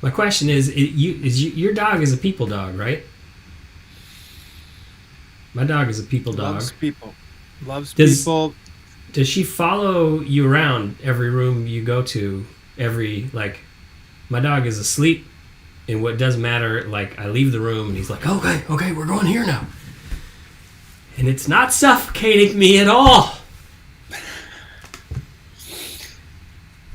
My question is, your dog is a people dog, right? My dog is a people dog. Loves people. Loves Does people. does she follow you around every room you go to? Every like, my dog is asleep, and what doesn't matter, like I leave the room and he's like, okay, okay, we're going here now, and it's not suffocating me at all.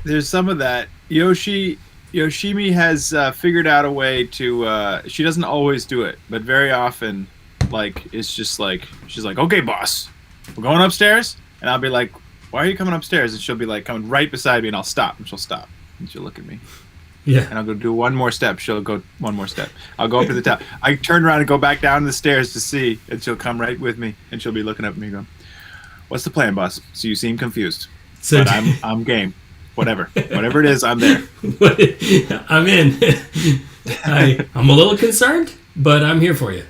There's some of that. Yoshimi has figured out a way to. She doesn't always do it, but very often, like it's just like she's like, "Okay, boss, we're going upstairs," and I'll be like, "Why are you coming upstairs?" And she'll be like coming right beside me, and I'll stop, and she'll stop, and she'll look at me, Yeah. and I'll go do one more step. She'll go one more step. I'll go up to the top. I turn around and go back down the stairs to see, and she'll come right with me, and she'll be looking up at me, going, "What's the plan, boss?" So you seem confused, So but I'm game. Whatever it is, I'm there. I'm in. I'm a little concerned, but I'm here for you.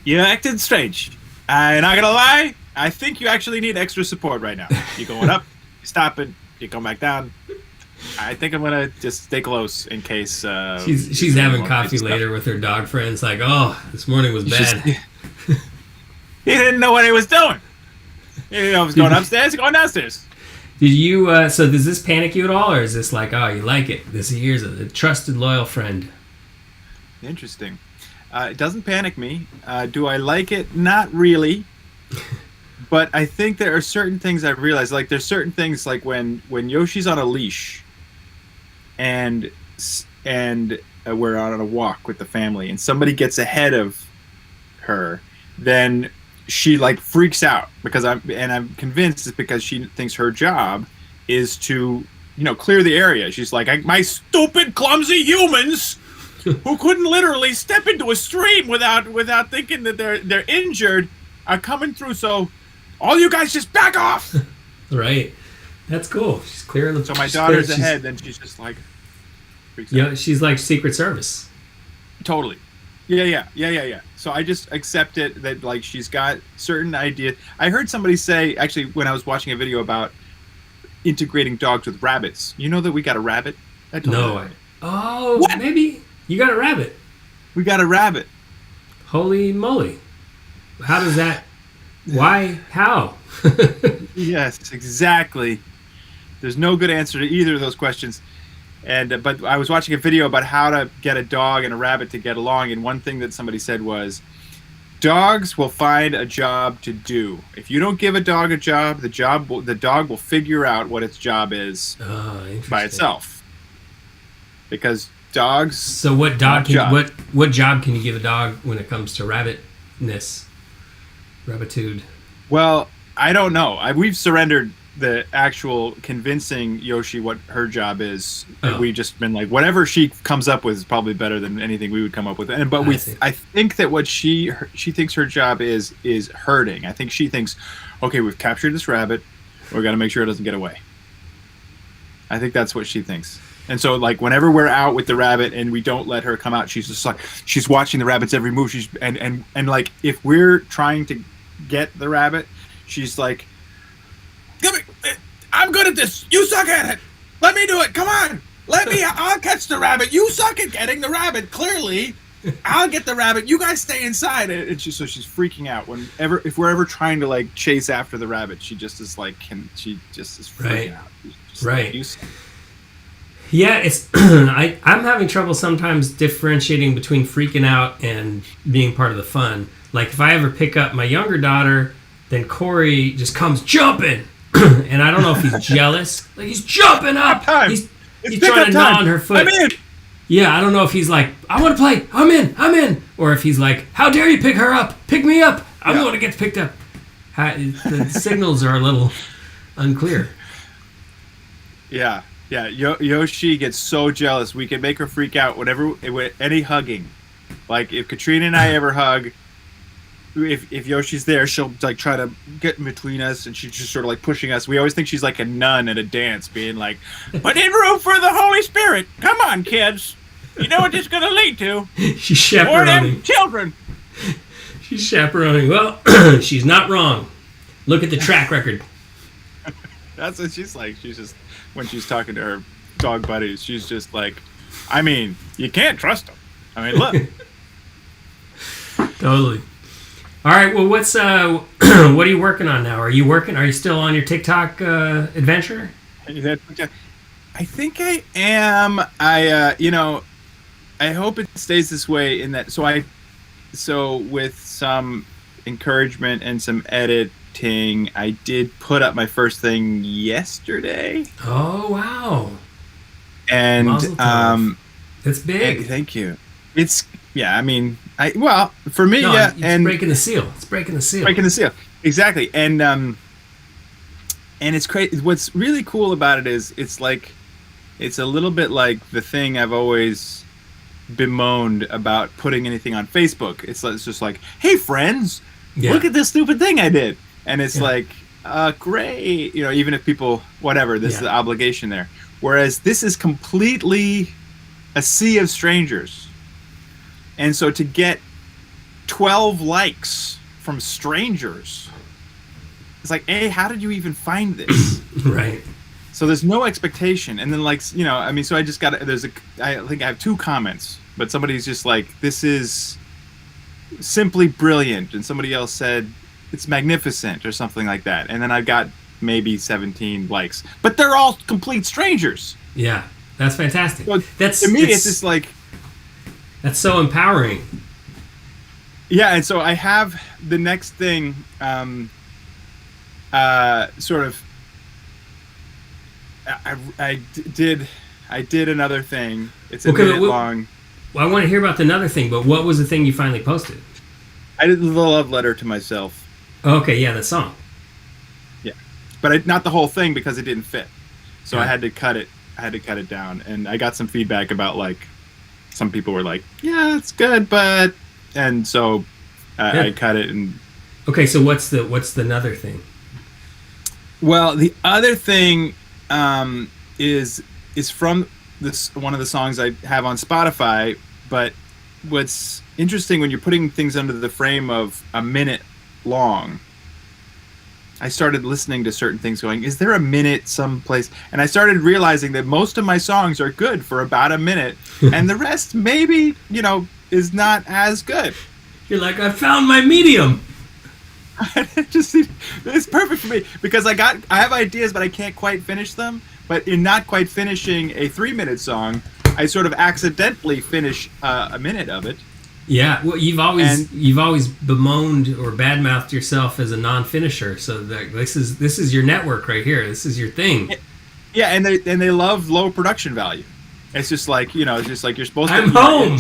You acted strange. I'm not gonna lie. I think you actually need extra support right now. You're going up, you're stopping, you come back down. I think I'm gonna just stay close in case. She's having coffee later with her dog friends. Like, oh, this morning was bad. He didn't know what he was doing. He didn't know if he was going upstairs or going downstairs. Did you? So does this panic you at all, or is this like, oh, you like it? Here's a trusted, loyal friend. Interesting. It doesn't panic me. Do I like it? Not really. But I think there are certain things I've realized. Like there's certain things like when Yoshi's on a leash, and we're out on a walk with the family, and somebody gets ahead of her, then she like freaks out because I'm convinced it's because she thinks her job is to clear the area. She's like, my stupid clumsy humans who couldn't literally step into a stream without thinking that they're injured are coming through. So all you guys just back off. Right. That's cool. She's clearing the. So my daughter's ahead, then she's just like freaks out. Yeah, she's like Secret Service. Totally. Yeah. So I just accept it that like she's got certain ideas. I heard somebody say actually when I was watching a video about integrating dogs with rabbits. You know that we got a rabbit? No. Oh, what? Maybe you got a rabbit. We got a rabbit. Holy moly! How does that? Why? How? Yes, exactly. There's no good answer to either of those questions. And but I was watching a video about how to get a dog and a rabbit to get along, and one thing that somebody said was, dogs will find a job to do. If you don't give a dog a job, the dog will figure out what its job is by itself. Because dogs. So what what job can you give a dog when it comes to rabbitude? Well, I don't know. We've surrendered the actual convincing Yoshi what her job is. Oh. We've just been like, whatever she comes up with is probably better than anything we would come up with. I think that what she thinks her job is herding. I think she thinks, okay, we've captured this rabbit, we got to make sure it doesn't get away. I think that's what she thinks. And so, like, whenever we're out with the rabbit and we don't let her come out, she's just like, she's watching the rabbit's every move. She's and like, if we're trying to get the rabbit, she's like, I'm good at this. You suck at it. Let me do it. Come on. I'll catch the rabbit. You suck at getting the rabbit. Clearly, I'll get the rabbit. You guys stay inside. And so she's freaking out if we're ever trying to like chase after the rabbit. She just is like, she just is freaking out. Right. Like, yeah, it's I'm having trouble sometimes differentiating between freaking out and being part of the fun. Like if I ever pick up my younger daughter, then Corey just comes jumping. And I don't know if he's jealous. Like he's jumping up. He's trying to gnaw on her foot. I'm in. Yeah, I don't know if he's like, I want to play. I'm in. Or if he's like, how dare you pick her up? Pick me up. I'm the one who gets picked up. The signals are a little unclear. Yeah. Yoshi gets so jealous. We can make her freak out whenever any hugging. Like if Katrina and I ever hug, if Yoshi's there, she'll like try to get in between us, and she's just sort of like pushing us. We always think she's like a nun at a dance, being like, "But in room for the Holy Spirit. Come on, kids. You know what this is going to lead to? She's chaperoning. Or them children." She's chaperoning. Well, she's not wrong. Look at the track record. That's what she's like. She's just when she's talking to her dog buddies, she's just like I mean, you can't trust them. I mean, look. Totally. All right. Well, what's what are you working on now? Are you still on your TikTok adventure? I think I am. I hope it stays this way in that. So with some encouragement and some editing, I did put up my first thing yesterday. Oh wow! And Mazel tov. It's big. Thank you. It's I mean, for me, No, yeah, it's and breaking the seal. It's breaking the seal. breaking the seal, exactly. And it's crazy. What's really cool about it is it's a little bit like the thing I've always bemoaned about putting anything on Facebook. It's just like, hey friends, look at this stupid thing I did, and it's like, great, even if people whatever, this is the obligation there. Whereas this is completely a sea of strangers, and so to get 12 likes from strangers, it's like, hey, how did you even find this? Right. So there's no expectation, and then so I just got I think I have 2 comments, but somebody's just like, this is simply brilliant, and somebody else said it's magnificent or something like that, and then I got maybe 17 likes, but they're all complete strangers. Yeah, that's fantastic. So to me, it's just like, that's so empowering. Yeah, and so I have the next thing, sort of. I did another thing. It's a minute long. Well, I want to hear about another thing, but what was the thing you finally posted? I did the love letter to myself. Okay, yeah, the song. Yeah, but not the whole thing because it didn't fit. So I had to cut it. I had to cut it down, and I got some feedback about some people were like, "Yeah, it's good," and so I cut it. And okay, so what's the another thing? Well, the other thing is from one of the songs I have on Spotify, but what's interesting when you're putting things under the frame of a minute long, I started listening to certain things going, is there a minute someplace? And I started realizing that most of my songs are good for about a minute, and the rest maybe, is not as good. You're like, I found my medium. It's perfect for me because I have ideas, but I can't quite finish them. But in not quite finishing a 3-minute song, I sort of accidentally finish a minute of it. Yeah, well, you've always bemoaned or badmouthed yourself as a non-finisher. So this is your network right here. This is your thing. Yeah, and they love low production value. It's just like it's just like you're supposed to. I'm home.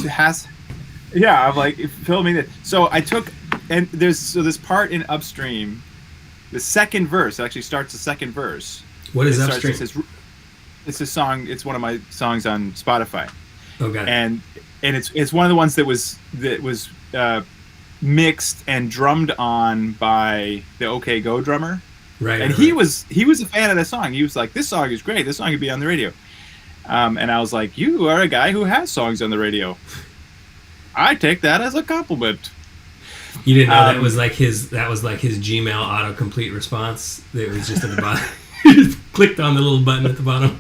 Yeah, I'm like, fill me. So I took, and there's this part in Upstream, the second verse. It actually starts the second verse. What is Upstream? It's a song. It's one of my songs on Spotify. Okay. And it's one of the ones that was mixed and drummed on by the OK Go drummer. Right. And he was a fan of the song. He was like, this song is great. This song could be on the radio. And I was like, you are a guy who has songs on the radio. I take that as a compliment. You didn't know that was like his Gmail autocomplete response. It was just at the bottom. He just clicked on the little button at the bottom.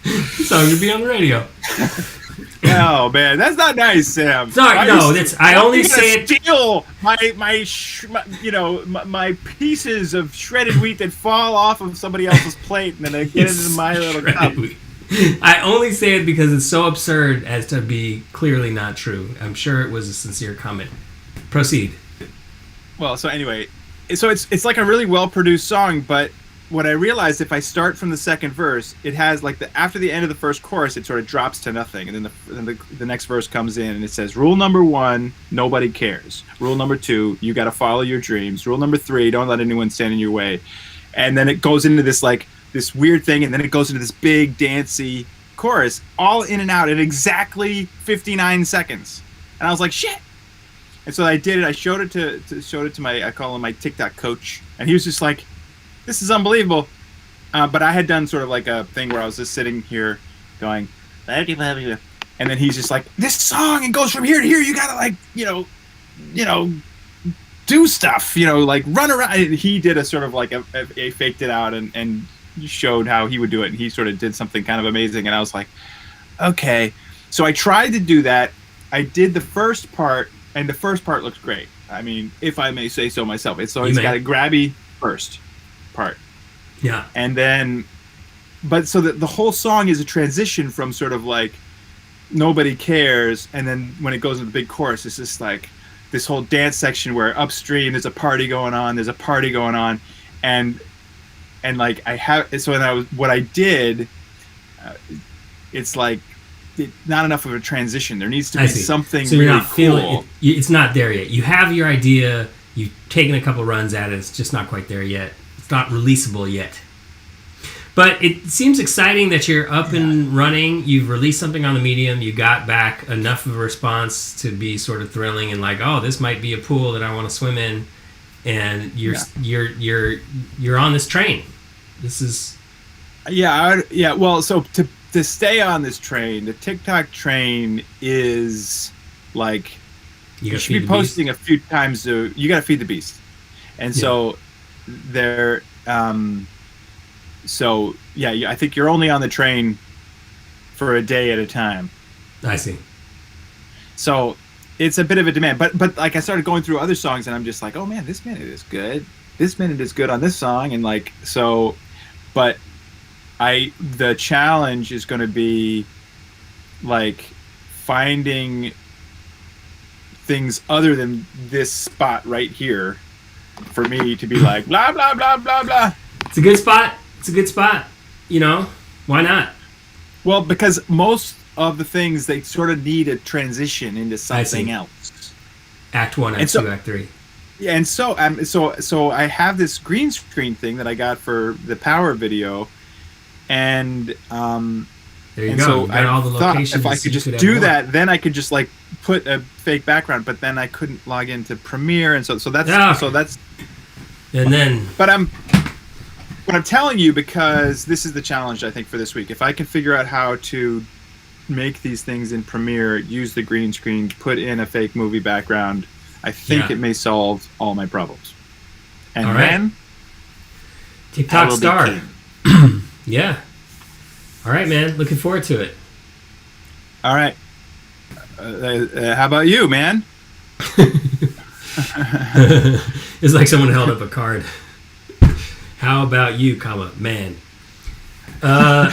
The song could be on the radio. Oh man, that's not nice, Sam. Sorry, I only say it. Steal my pieces of shredded wheat that fall off of somebody else's plate, and then they get into my little cup. I only say it because it's so absurd as to be clearly not true. I'm sure it was a sincere comment. Proceed. Well, so anyway, it's like a really well produced song, but what I realized, if I start from the second verse, it has after the end of the first chorus, it sort of drops to nothing, and then the next verse comes in and it says, rule number 1, nobody cares. Rule number 2, you got to follow your dreams. Rule number 3, don't let anyone stand in your way. And then it goes into this this weird thing, and then it goes into this big dancey chorus, all in and out in exactly 59 seconds. And I was like, shit. And so I did it. I showed it to my, I call him my TikTok coach, and he was just like, this is unbelievable. But I had done sort of like a thing where I was just sitting here going, and then he's just like, this song, it goes from here to here. You gotta do stuff, run around. And he did a sort of like a faked it out and showed how he would do it. And he sort of did something kind of amazing. And I was like, okay. So I tried to do that. I did the first part, and the first part looks great. I mean, if I may say so myself. It's got a grabby first part. Yeah. And then, but so the whole song is a transition from sort of like nobody cares, and then when it goes into the big chorus, it's just like this whole dance section where upstream there's a party going on, and like I have, so what I did, it's like not enough of a transition. There needs to be something so you're really not feeling cool. It's not there yet. You have your idea, you've taken a couple runs at it, it's just not quite there yet. It's not releasable yet. But it seems exciting that you're up and running. You've released something on the medium. You got back enough of a response to be sort of thrilling and like, oh, this might be a pool that I want to swim in. And you're on this train. This is Well, so to stay on this train, the TikTok train is like you should be posting a few times. You got to feed the beast, and so there. So I think you're only on the train for a day at a time. I see. So it's a bit of a demand, but like I started going through other songs and I'm just like, oh man, this minute is good. This minute is good on this song, and like so, but the challenge is going to be like finding things other than this spot right here for me to be like blah blah blah blah blah. It's a good spot. It's a good spot. You know, why not? Well, because most of the things, they sort of need a transition into something else. Act 1, Act 2, Act 3. Yeah, and so I have this green screen thing that I got for the Power video, and there you go. So you got all the locations. If I could just do that, then I could just like put a fake background. But then I couldn't log into Premiere, and so that's. And then. But I'm telling you, because this is the challenge, I think, for this week. If I can figure out how to make these things in Premiere, use the green screen, put in a fake movie background, I think it may solve all my problems. And then TikTok star. Yeah. All right, man. Looking forward to it. All right. How about you, man? It's like someone held up a card. How about you, man? No,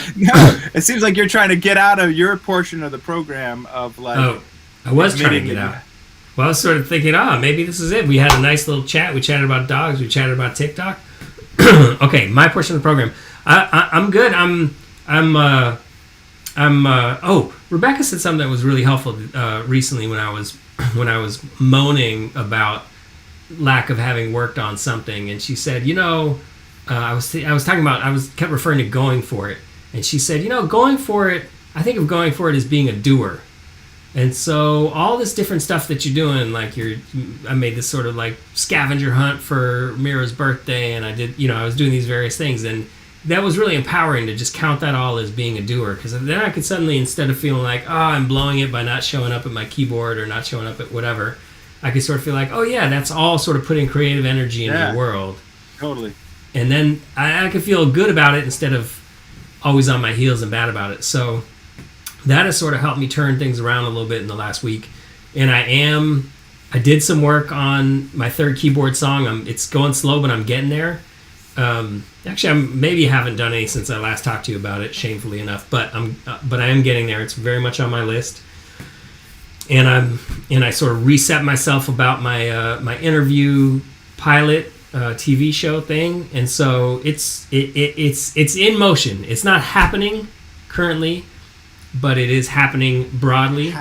it seems like you're trying to get out of your portion of the program of like. Oh, I was trying to get out. Well, I was sort of thinking, maybe this is it. We had a nice little chat. We chatted about dogs. We chatted about TikTok. Okay, my portion of the program. I'm good. Oh, Rebecca said something that was really helpful recently when I was moaning about lack of having worked on something, and she said, I was talking about, kept referring to going for it, and she said, going for it, I think of going for it as being a doer. And so all this different stuff that you're doing, like I made this sort of like scavenger hunt for Mira's birthday, and I did, I was doing these various things, and that was really empowering to just count that all as being a doer, because then I could suddenly, instead of feeling like, I'm blowing it by not showing up at my keyboard or not showing up at whatever, I could sort of feel like, oh yeah, that's all sort of putting creative energy into the world. Totally. And then I could feel good about it instead of always on my heels and bad about it. So that has sort of helped me turn things around a little bit in the last week. And I did some work on my third keyboard song. It's going slow, but I'm getting there. Actually, I maybe haven't done any since I last talked to you about it, shamefully enough. But I am getting there. It's very much on my list. And I sort of reset myself about my interview pilot TV show thing, and so it's in motion. It's not happening currently, but it is happening broadly.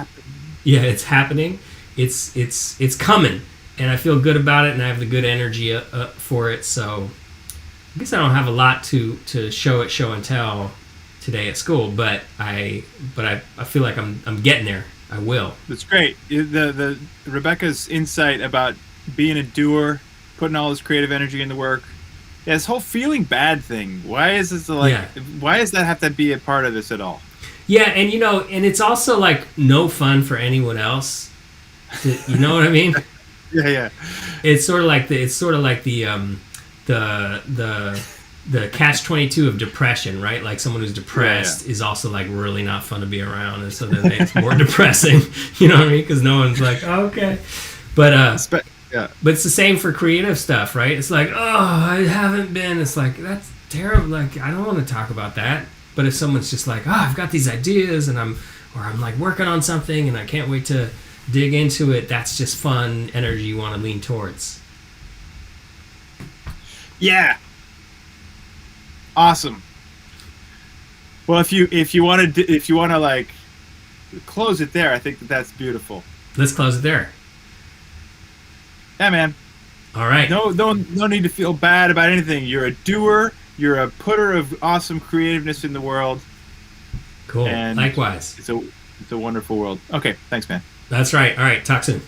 Yeah, it's happening. It's coming, and I feel good about it, and I have the good energy for it. So I guess I don't have a lot to show and tell today at school, but I feel like I'm getting there. I will. That's great. The Rebecca's insight about being a doer, putting all this creative energy into work. Yeah, this whole feeling bad thing. Why is this why does that have to be a part of this at all? Yeah, and and it's also like no fun for anyone else. You know what I mean? Yeah. It's sort of like the the catch-22 of depression, right? Like someone who's depressed is also like really not fun to be around, and so then it's more depressing. You know what I mean? Because no one's like, oh, okay, but but it's the same for creative stuff, right? It's like, oh, I haven't been. It's like, that's terrible. Like, I don't want to talk about that. But if someone's just like, oh, I've got these ideas and I'm like working on something and I can't wait to dig into it, that's just fun energy you want to lean towards. Yeah. Awesome. Well, if you want to like close it there, I think that's beautiful. Let's close it there. Yeah, man. All right. No need to feel bad about anything. You're a doer. You're a putter of awesome creativeness in the world. Cool. And likewise. It's a wonderful world. Okay. Thanks, man. That's right. All right. Talk soon.